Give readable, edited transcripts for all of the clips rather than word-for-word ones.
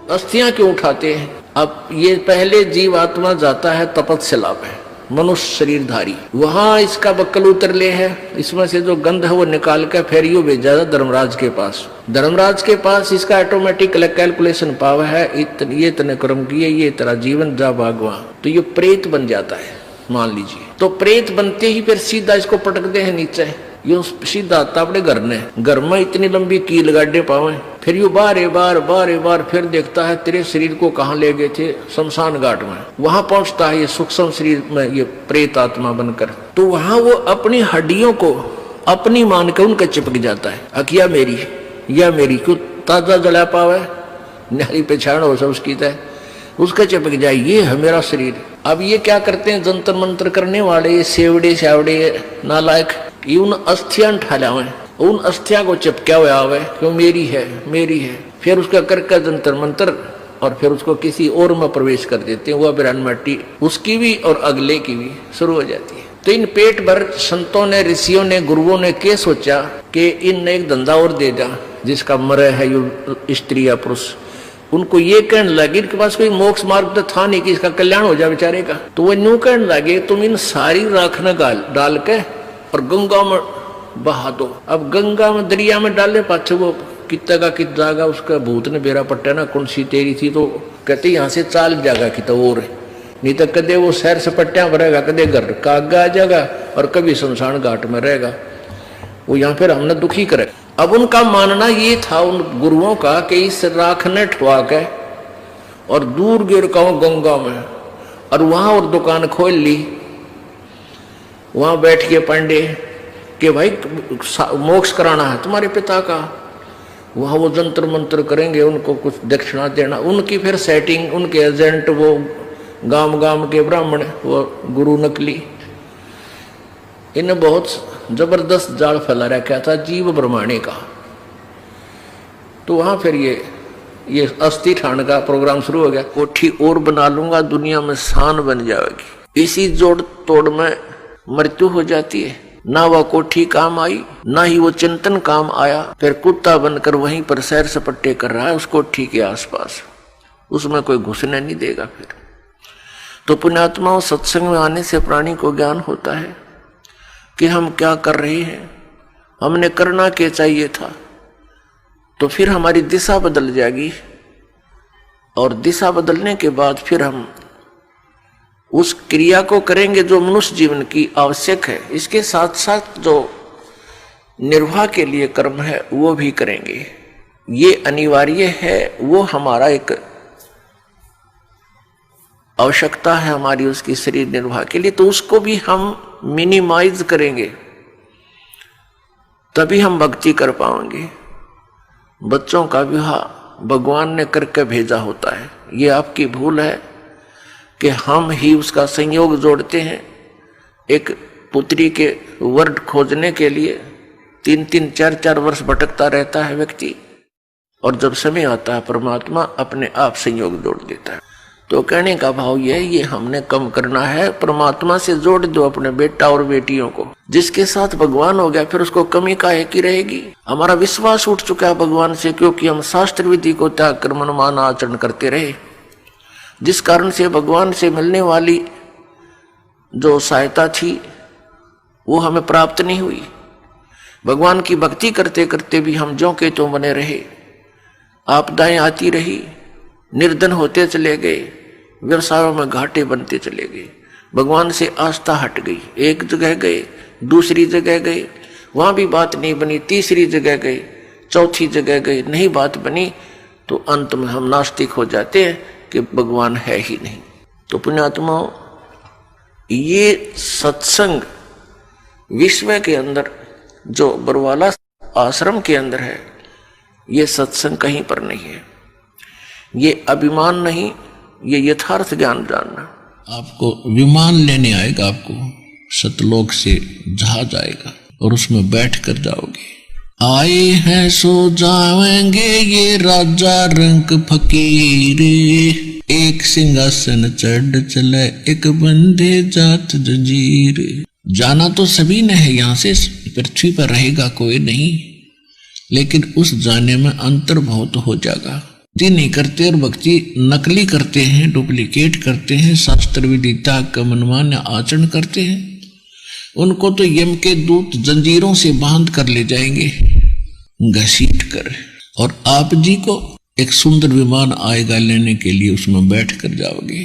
अस्थियां क्यों उठाते हैं? अब ये पहले जीव आत्मा जाता है तपस्या पे, मनुष्य शरीरधारी, वहां इसका बक्कल उतर ले है, इसमें से जो गंध है वो निकाल कर फिर यूं भेजा था धर्मराज के पास। धर्मराज के पास इसका ऑटोमेटिक कैलकुलेशन पावर है, ये इतने कर्म किए, ये तेरा जीवन जा भागवा, तो ये प्रेत बन जाता है मान लीजिए। तो प्रेत बनते ही फिर सीधा इसको पटकते हैं नीचे, यूं सीधा आता अपने घर में इतनी लंबी कील गाड़े पावे, फिर यूं बार बार फिर देखता है तेरे शरीर को कहाँ ले गए थे, शमशान घाट में। वहां पहुंचता है ये सूक्ष्म शरीर में, ये प्रेत आत्मा बनकर। तो वहां वो अपनी हड्डियों को अपनी मान के उनके चिपक जाता है, अकिया मेरी या मेरी, क्यों ताजा जला पावे, नारी पहचान हो सब उसकी तय, उसका चिपक जाए, ये है मेरा शरीर। अब ये क्या करते हैं जंतर मंत्र करने वाले, ये सेवड़े सावड़े नालायक, ये उन अस्थियां ठालावे, उन अस्थियां को चिपका हुआ आवे, क्यों मेरी है मेरी है, फिर उसका करके जंतर मंत्र और फिर उसको किसी और में प्रवेश कर देते हैं, वह बिरान मट्टी उसकी भी और अगले की भी शुरू हो जाती है। तो इन पेट भर संतों ने, ऋषियों ने, गुरुओं ने क्या सोचा कि इनने एक धंधा और दे जा, जिसका मरे है यु स्त्री या पुरुष। उनको ये कहने लगे, इनके पास कोई मोक्ष मार्ग तो था नहीं कि इसका कल्याण हो जाए बेचारे का। तो वो न्यू कहने लगे तुम इन सारी राख न डाल के और गंगा में बहा दो। अब गंगा में दरिया में डालने पाछे वो कितना का कित जागा, उसका भूत ने बेरा पट्टा ना कौन सी तेरी थी, तो कहते यहाँ से चाल जागा कि तो और नहीं तो कदे वो शहर से पट्टिया भरेगा, कदे घर का आगा आ जाएगा और कभी शमशान घाट में रहेगा, वो यहाँ फिर हमने दुखी करे। अब उनका मानना ये था उन गुरुओं का कि इस राख ने ठुआ के और दूर गिर का गंगा में, और वहां और दुकान खोल ली, वहां बैठ के पंडे कि भाई मोक्ष कराना है तुम्हारे पिता का, वहां वो जंतर मंत्र करेंगे, उनको कुछ दक्षिणा देना, उनकी फिर सेटिंग, उनके एजेंट वो गांव गांव के ब्राह्मण, वो गुरु नकली, इन्हें बहुत जबरदस्त जाल फैला रखा था जीव ब्रह्मांडे का। तो वहां फिर ये अस्थि ठाण का प्रोग्राम शुरू हो गया, कोठी और बना लूंगा, दुनिया में शान बन जाएगी। इसी जोड़ तोड़ में मृत्यु हो जाती है, ना वह कोठी काम आई, ना ही वो चिंतन काम आया, फिर कुत्ता बनकर वहीं पर सैर सपट्टे कर रहा है उस कोठी के आसपास, उसमें कोई घुसने नहीं देगा। फिर तो पुण्यात्माओं, सत्संग में आने से प्राणी को ज्ञान होता है कि हम क्या कर रहे हैं, हमने करना क्या चाहिए था, तो फिर हमारी दिशा बदल जाएगी, और दिशा बदलने के बाद फिर हम उस क्रिया को करेंगे जो मनुष्य जीवन की आवश्यक है। इसके साथ साथ जो निर्वाह के लिए कर्म है वो भी करेंगे, ये अनिवार्य है, वो हमारा एक आवश्यकता है हमारी उसकी शरीर निर्वाह के लिए, तो उसको भी हम मिनिमाइज करेंगे, तभी हम भक्ति कर पाएंगे। बच्चों का विवाह भगवान ने करके भेजा होता है, ये आपकी भूल है कि हम ही उसका संयोग जोड़ते हैं। एक पुत्री के वर्ड खोजने के लिए 3-3, 4-4 वर्ष भटकता रहता है व्यक्ति, और जब समय आता है परमात्मा अपने आप संयोग जोड़ देता है। तो कहने का भाव ये हमने कम करना है, परमात्मा से जोड़ दो अपने बेटा और बेटियों को। जिसके साथ भगवान हो गया फिर उसको कमी काहे की रहेगी। हमारा विश्वास उठ चुका है भगवान से, क्योंकि हम शास्त्र विधि को त्याग कर मनमाना आचरण करते रहे, जिस कारण से भगवान से मिलने वाली जो सहायता थी वो हमें प्राप्त नहीं हुई। भगवान की भक्ति करते करते भी हम ज्यों के त्यों बने रहे, आपदाएं आती रही, निर्धन होते चले गए, व्यवसायों में घाटे बनते चले गए, भगवान से आस्था हट गई। एक जगह गए, दूसरी जगह गए, वहां भी बात नहीं बनी, तीसरी जगह गए, चौथी जगह गए, नहीं बात बनी, तो अंत में हम नास्तिक हो जाते हैं कि भगवान है ही नहीं। तो पुण्यात्माओं, ये सत्संग विश्व के अंदर जो बरवाला आश्रम के अंदर है, ये सत्संग कहीं पर नहीं है। ये अभिमान नहीं, ये यथार्थ ज्ञान जानना। आपको विमान लेने आएगा, आपको सतलोक से जहाज आएगा और उसमें बैठ कर जाओगे। आए हैं सो जाएंगे ये राजा रंग फकीर, एक सिंहासन चढ़ चले एक बंदे जात जंजीर। जाना तो सभी ने है, यहां से पृथ्वी पर रहेगा कोई नहीं, लेकिन उस जाने में अंतर बहुत हो जाएगा। नहीं करते और भक्ति नकली करते हैं, डुप्लीकेट करते हैं, शास्त्र विदिता का मनमान्य आचरण करते हैं, उनको तो यम के दूत जंजीरों से बांध कर ले जाएंगे घसीट कर। और आप जी को एक सुंदर विमान आएगा लेने के लिए, उसमें बैठ कर जाओगे।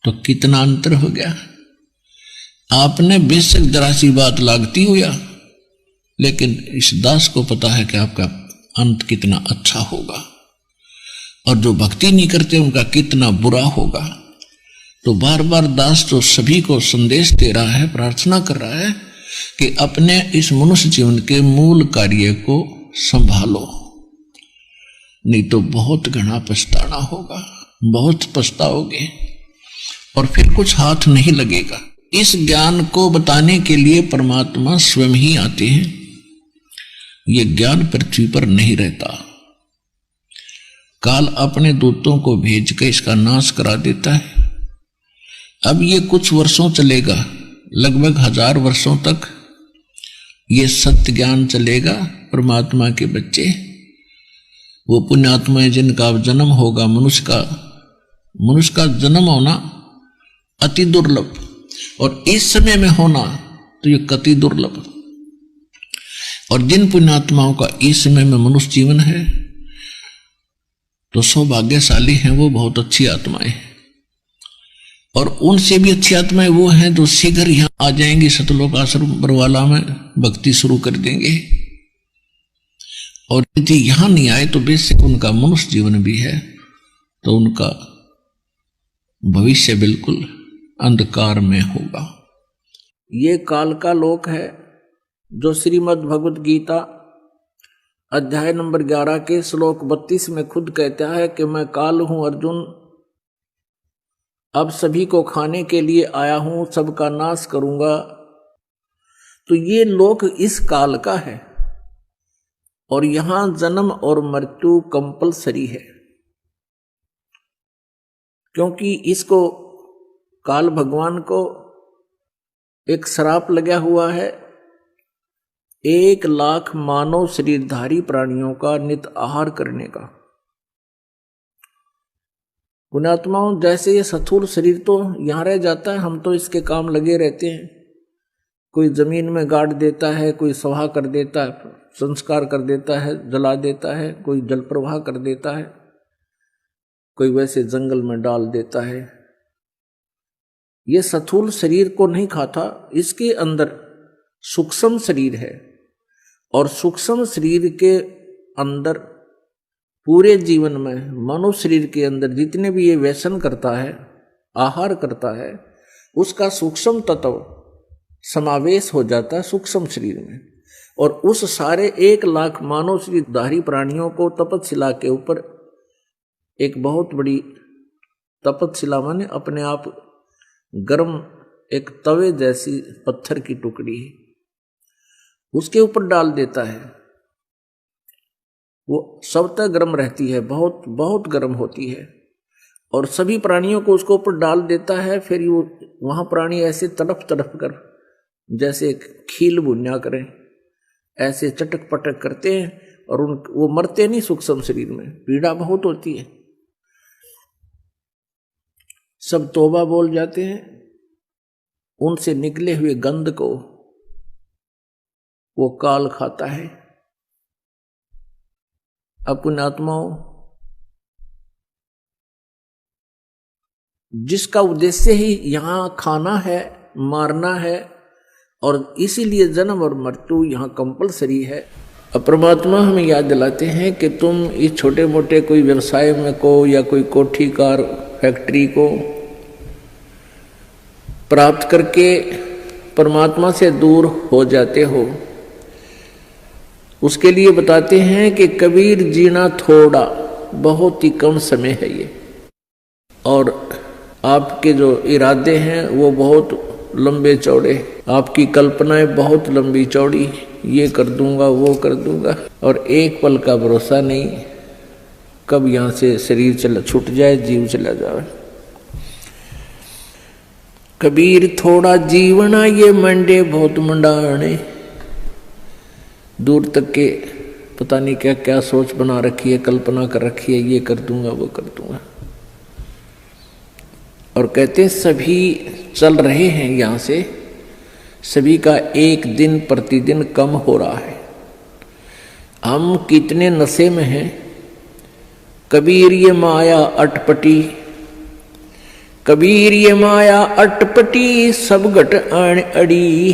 तो कितना अंतर हो गया। आपने बेशक जरा सी बात लागती हो या, लेकिन इस दास को पता है कि आपका अंत कितना अच्छा होगा, और जो भक्ति नहीं करते उनका कितना बुरा होगा। तो बार बार दास तो सभी को संदेश दे रहा है, प्रार्थना कर रहा है कि अपने इस मनुष्य जीवन के मूल कार्य को संभालो, नहीं तो बहुत घना पछताना होगा, बहुत पछताओगे और फिर कुछ हाथ नहीं लगेगा। इस ज्ञान को बताने के लिए परमात्मा स्वयं ही आते हैं। ये ज्ञान पृथ्वी पर नहीं रहता, काल अपने दूतों को भेज कर इसका नाश करा देता है। अब ये कुछ वर्षों चलेगा, लगभग 1000 वर्षों तक ये सत्य ज्ञान चलेगा। परमात्मा के बच्चे, वो पुण्यात्माएं जिनका जन्म होगा, मनुष्य का जन्म होना अति दुर्लभ, और इस समय में होना तो ये कति दुर्लभ। और जिन पुण्यात्माओं का इस समय में मनुष्य जीवन है तो सौभाग्यशाली हैं, वो बहुत अच्छी आत्माएं हैं। और उनसे भी अच्छी आत्माएं वो हैं जो शीघ्र यहां आ जाएंगी, सतलोक आश्रम बरवाला में भक्ति शुरू कर देंगे। और यदि यहां नहीं आए तो बेशक उनका मनुष्य जीवन भी है, तो उनका भविष्य बिल्कुल अंधकार में होगा। ये काल का लोक है जो श्रीमद् भगवद गीता अध्याय नंबर 11 के श्लोक 32 में खुद कहता है कि मैं काल हूं अर्जुन, अब सभी को खाने के लिए आया हूं, सबका नाश करूंगा। तो ये लोक इस काल का है और यहां जन्म और मृत्यु कंपलसरी है, क्योंकि इसको काल भगवान को एक श्राप लगा हुआ है 1,00,000 मानव शरीरधारी प्राणियों का नित आहार करने का। पुण्यात्माओं, जैसे ये स्थूल शरीर तो यहां रह जाता है, हम तो इसके काम लगे रहते हैं। कोई जमीन में गाड़ देता है, कोई सवा कर देता है, संस्कार कर देता है, जला देता है, कोई जल प्रवाह कर देता है, कोई वैसे जंगल में डाल देता है। ये स्थूल शरीर को नहीं खाता, इसके अंदर सूक्ष्म शरीर है, और सूक्ष्म शरीर के अंदर पूरे जीवन में मनुष्य शरीर के अंदर जितने भी ये व्यसन करता है, आहार करता है, उसका सूक्ष्म तत्व समावेश हो जाता है सूक्ष्म शरीर में। और उस सारे 1,00,000 मानव शरीरधारी प्राणियों को तपतशिला के ऊपर एक बहुत बड़ी तपतशिला माने अपने आप गर्म एक तवे जैसी पत्थर की टुकड़ी है, उसके ऊपर डाल देता है। वो सब तक गर्म रहती है, बहुत बहुत गर्म होती है, और सभी प्राणियों को उसके ऊपर डाल देता है। फिर वो वहां प्राणी ऐसे तड़प तड़प कर जैसे खील भुन्या करें, ऐसे चटक पटक करते हैं, और वो मरते नहीं सूक्ष्म शरीर में, पीड़ा बहुत होती है। सब तौबा बोल जाते हैं, उनसे निकले हुए गंध को वो काल खाता है। अपने आत्माओं, जिसका उद्देश्य ही यहां खाना है, मारना है, और इसीलिए जन्म और मृत्यु यहां कंपलसरी है। अब परमात्मा हमें याद दिलाते हैं कि तुम इस छोटे मोटे कोई व्यवसाय में को या कोई कोठी कार फैक्ट्री को प्राप्त करके परमात्मा से दूर हो जाते हो। उसके लिए बताते हैं कि कबीर जीना थोड़ा, बहुत ही कम समय है ये, और आपके जो इरादे हैं वो बहुत लंबे चौड़े, आपकी कल्पनाएं बहुत लंबी चौड़ी, ये कर दूंगा वो कर दूंगा, और एक पल का भरोसा नहीं कब यहां से शरीर छूट जाए, जीव चला जाए। कबीर थोड़ा जीवना ये मंडे बहुत मंडाने, दूर तक के पता नहीं क्या क्या सोच बना रखी है, कल्पना कर रखी है, ये कर दूंगा वो कर दूंगा। और कहते सभी चल रहे हैं यहाँ से, सभी का एक दिन प्रतिदिन कम हो रहा है। हम कितने नशे में हैं। कबीर ये माया अटपटी, कबीर ये माया अटपटी, सब घट आण अड़ी,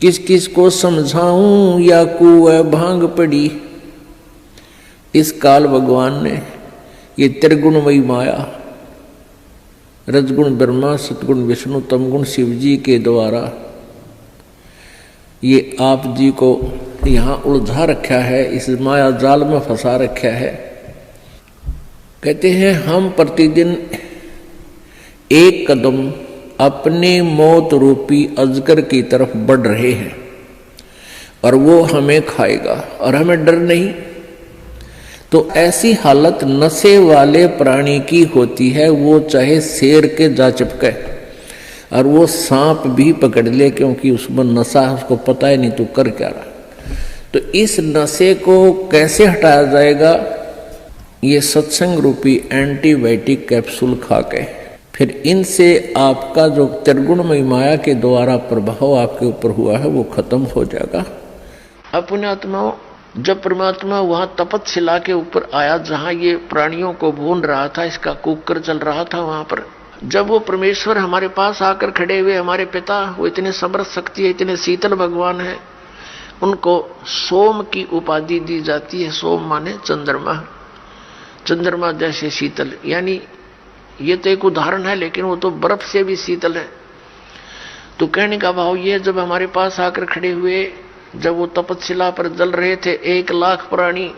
किस किस को समझाऊं या कुएं भांग पड़ी। इस काल भगवान ने ये त्रिगुणमयी माया, रजगुण ब्रह्मा, सतगुण विष्णु, तमगुण शिव जी के द्वारा ये आप जी को यहाँ उलझा रखा है, इस माया जाल में फंसा रखा है। कहते हैं हम प्रतिदिन एक कदम अपने मौत रूपी अजगर की तरफ बढ़ रहे हैं और वो हमें खाएगा और हमें डर नहीं। तो ऐसी हालत नशे वाले प्राणी की होती है, वो चाहे शेर के जा चिपके और वो सांप भी पकड़ ले, क्योंकि उसमें नशा, उसको पता ही नहीं तो कर क्या रहा। तो इस नशे को कैसे हटाया जाएगा? ये सत्संग रूपी एंटीबायोटिक कैप्सूल खा के, फिर इनसे आपका जो त्रिगुणमयी माया के द्वारा प्रभाव आपके ऊपर हुआ है वो खत्म हो जाएगा। अपने आत्माओं, जब परमात्मा वहां तपतशिला के ऊपर आया, जहां ये प्राणियों को भून रहा था, इसका कुकर चल रहा था, वहां पर जब वो परमेश्वर हमारे पास आकर खड़े हुए, हमारे पिता, वो इतने समर्थ शक्ति है, इतने शीतल भगवान है, उनको सोम की उपाधि दी जाती है। सोम माने चंद्रमा, चंद्रमा जैसे शीतल, यानी ये तो एक उदाहरण है, लेकिन वो तो बर्फ से भी शीतल है। तो कहने का भाव ये, जब हमारे पास आकर खड़े हुए, जब वो तपतशिला पर जल रहे थे 1 लाख प्राणी,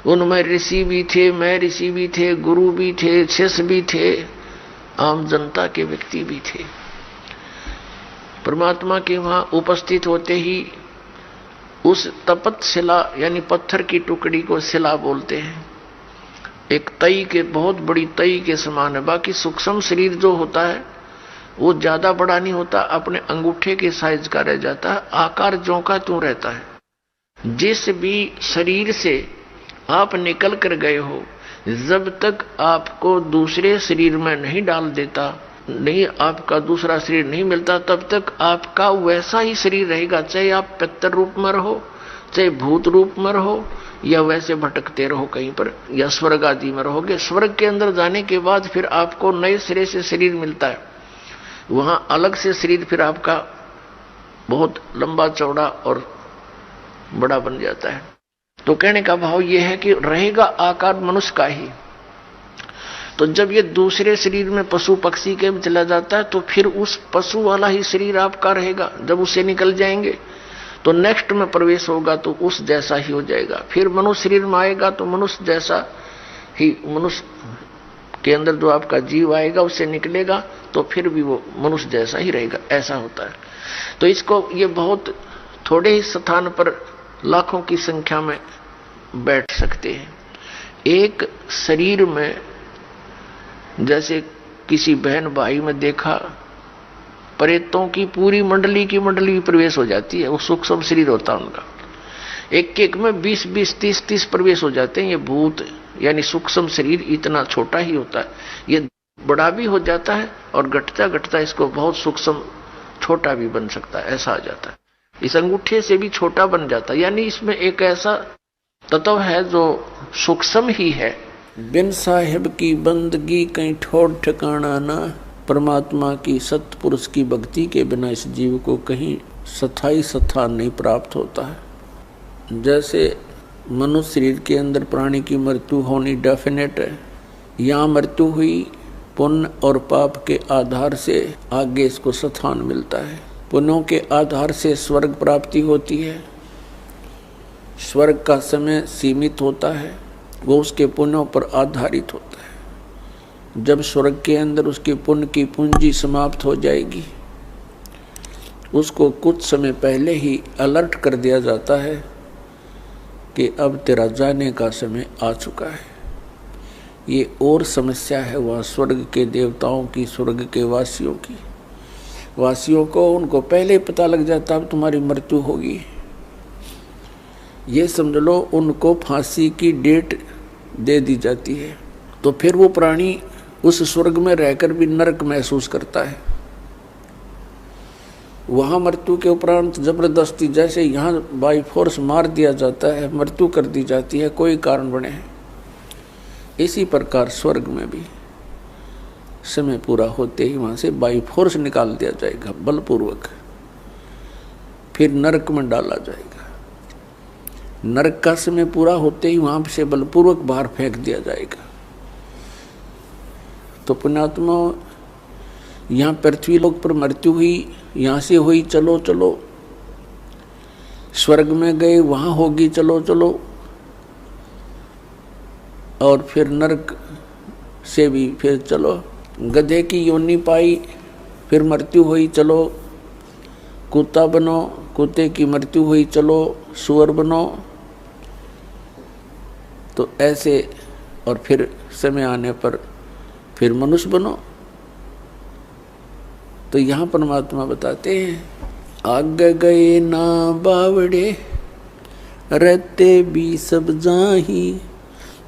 उनमें ऋषि भी थे, मैं ऋषि भी थे, गुरु भी थे, शिष्य भी थे, आम जनता के व्यक्ति भी थे। परमात्मा के वहां उपस्थित होते ही उस तपतशिला यानी पत्थर की टुकड़ी को शिला बोलते हैं। एक तई के, बहुत बड़ी तई के समान है। बाकी सूक्ष्म शरीर जो होता है वो ज्यादा बड़ा नहीं होता, अपने अंगूठे के साइज का रह जाता है, आकार ज्यों का त्यों रहता है। जिस भी शरीर से आप निकल कर गए हो, जब तक आपको दूसरे शरीर में नहीं डाल देता, नहीं आपका दूसरा शरीर नहीं मिलता, तब तक आपका वैसा ही शरीर रहेगा, चाहे आप पितर रूप में रहो, चाहे भूत रूप में रहो, या वैसे भटकते रहो कहीं पर, या स्वर्ग आदि में रहोगे। स्वर्ग के अंदर जाने के बाद फिर आपको नए सिरे से शरीर मिलता है, वहां अलग से शरीर फिर आपका बहुत लंबा चौड़ा और बड़ा बन जाता है। तो कहने का भाव यह है कि रहेगा आकार मनुष्य का ही। तो जब ये दूसरे शरीर में पशु पक्षी के में चला जाता है, तो फिर उस पशु वाला ही शरीर आपका रहेगा। जब उससे निकल जाएंगे तो नेक्स्ट में प्रवेश होगा तो उस जैसा ही हो जाएगा। फिर मनुष्य शरीर में आएगा तो मनुष्य जैसा ही, मनुष्य के अंदर जो आपका जीव आएगा उससे निकलेगा तो फिर भी वो मनुष्य जैसा ही रहेगा। ऐसा होता है। तो इसको ये बहुत थोड़े ही स्थान पर लाखों की संख्या में बैठ सकते हैं। एक शरीर में जैसे किसी बहन भाई में देखा, प्रेतों की पूरी मंडली की मंडली प्रवेश हो जाती है। वो सूक्ष्म शरीर होता है उनका, एक एक में 20-20, 30-30 प्रवेश हो जाते हैं। ये भूत यानी सूक्ष्म शरीर इतना छोटा ही होता है, ये बड़ा भी हो जाता है और घटता घटता इसको बहुत सूक्ष्म छोटा भी बन सकता है, ऐसा आ जाता है। इस अंगूठे से भी छोटा बन जाता है, यानी इसमें एक ऐसा तत्व है जो सूक्ष्म ही है। बिन साहिब की बंदगी कहीं ठोर ठिकाना ना, परमात्मा की सत्पुरुष की भक्ति के बिना इस जीव को कहीं स्थायी स्थान नहीं प्राप्त होता है। जैसे मनुष्य शरीर के अंदर प्राणी की मृत्यु होनी डेफिनेट है, यहाँ मृत्यु हुई, पुण्य और पाप के आधार से आगे इसको स्थान मिलता है। पुण्यों के आधार से स्वर्ग प्राप्ति होती है। स्वर्ग का समय सीमित होता है, वो उसके पुण्यों पर आधारित होता है। जब स्वर्ग के अंदर उसके पुण्य की पूंजी समाप्त हो जाएगी, उसको कुछ समय पहले ही अलर्ट कर दिया जाता है कि अब तेरा जाने का समय आ चुका है। ये और समस्या है वहाँ स्वर्ग के देवताओं की, स्वर्ग के वासियों की। वासियों को उनको पहले ही पता लग जाता अब तुम्हारी मृत्यु होगी। ये समझ लो उनको फांसी की डेट दे दी जाती है, तो फिर वो प्राणी उस स्वर्ग में रहकर भी नरक महसूस करता है। वहां मृत्यु के उपरांत जबरदस्ती, जैसे यहाँ बाई फोर्स मार दिया जाता है, मृत्यु कर दी जाती है कोई कारण बने, इसी प्रकार स्वर्ग में भी समय पूरा होते ही वहां से बाई फोर्स निकाल दिया जाएगा बलपूर्वक, फिर नरक में डाला जाएगा। नरक का समय पूरा होते ही वहां से बलपूर्वक बाहर फेंक दिया जाएगा। तो पुण्यात्मा, यहाँ पृथ्वी लोक पर मृत्यु हुई, यहाँ से हुई, चलो चलो, स्वर्ग में गए वहां होगी, चलो चलो, और फिर नरक से भी फिर चलो, गधे की योनि पाई, फिर मृत्यु हुई, चलो कुत्ता बनो, कुत्ते की मृत्यु हुई, चलो सुअर बनो, तो ऐसे, और फिर समय आने पर फिर मनुष्य बनो। तो यहाँ परमात्मा बताते हैं, आगे गए ना बावड़े, रहते भी सब जाही,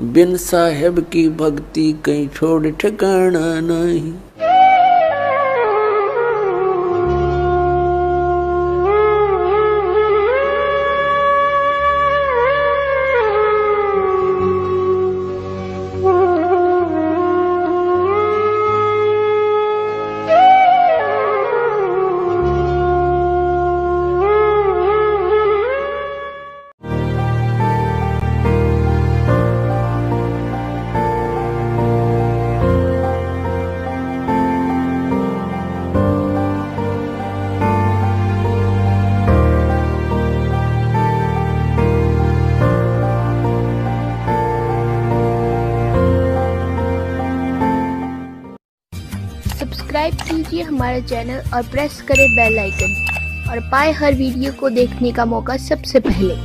बिन साहेब की भक्ति कहीं छोड़ ठिकाना नहीं। सब्सक्राइब कीजिए हमारे चैनल और प्रेस करें बेल आइकन और पाए हर वीडियो को देखने का मौका सबसे पहले।